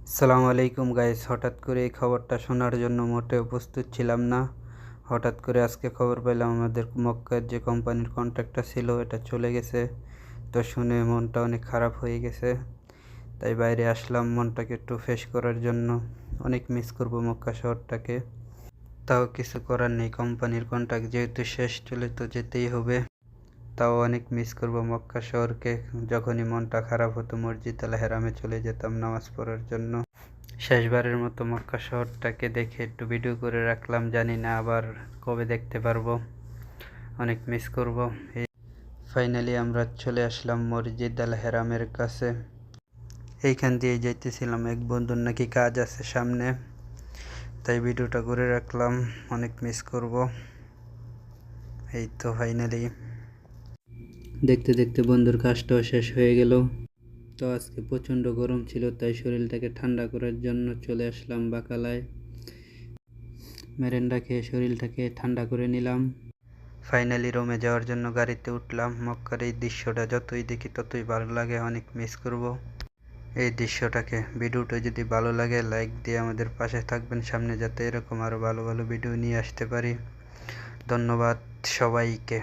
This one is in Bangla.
আসসালামু আলাইকুম গাইস। হঠাৎ করে এই খবরটা শোনার জন্য মোটেও প্রস্তুত ছিলাম না। হঠাৎ করে আজকে খবর পেলাম আমাদের মক্কার যে কোম্পানির কন্ট্রাক্টটা ছিল এটা চলে গেছে। তো শুনে মনটা অনেক খারাপ হয়ে গেছে, তাই বাইরে আসলাম মনটাকে একটু ফ্রেশ করার জন্য। অনেক মিস করব মক্কা শহরটাকে, তাও কিছু করার নেই, কোম্পানির কন্ট্রাক্ট যেহেতু শেষ চলে তো যেতেই হবে। তাও অনেক মিস করব মক্কা শহরকে। যখনই মনটা খারাপ হতো মসজিদ আল হেরামে চলে যেতাম নামাজ পড়ার জন্য। শেষবারের মতো মক্কা শহরটাকে দেখে একটু ভিডিও করে রাখলাম, জানি না আবার কবে দেখতে পারবো, অনেক মিস করব। ফাইনালি আমরা চলে আসলাম মসজিদ আল হেরামের কাছে। এইখান দিয়ে যাইতেছিলাম, এক বন্ধুর নাকি কাজ আছে সামনে, তাই ভিডিওটা করে রাখলাম, অনেক মিস করব। এই তো ফাইনালি দেখতে দেখতে বন্ধুর কাজটাও শেষ হয়ে গেল। তো আজকে প্রচণ্ড গরম ছিল, তাই শরীরটাকে ঠান্ডা করার জন্য চলে আসলাম বাকালায়। মেরেন্ডা খেয়ে শরীরটাকে ঠান্ডা করে নিলাম। ফাইনালি রোমে যাওয়ার জন্য গাড়িতে উঠলাম। মক্কার এই দৃশ্যটা যতই দেখি ততই ভালো লাগে, অনেক মিস করব এই দৃশ্যটাকে। ভিডিওটা যদি ভালো লাগে লাইক দিয়ে আমাদের পাশে থাকবেন, সামনে যাতে এরকম আরও ভালো ভালো ভিডিও নিয়ে আসতে পারি। ধন্যবাদ সবাইকে।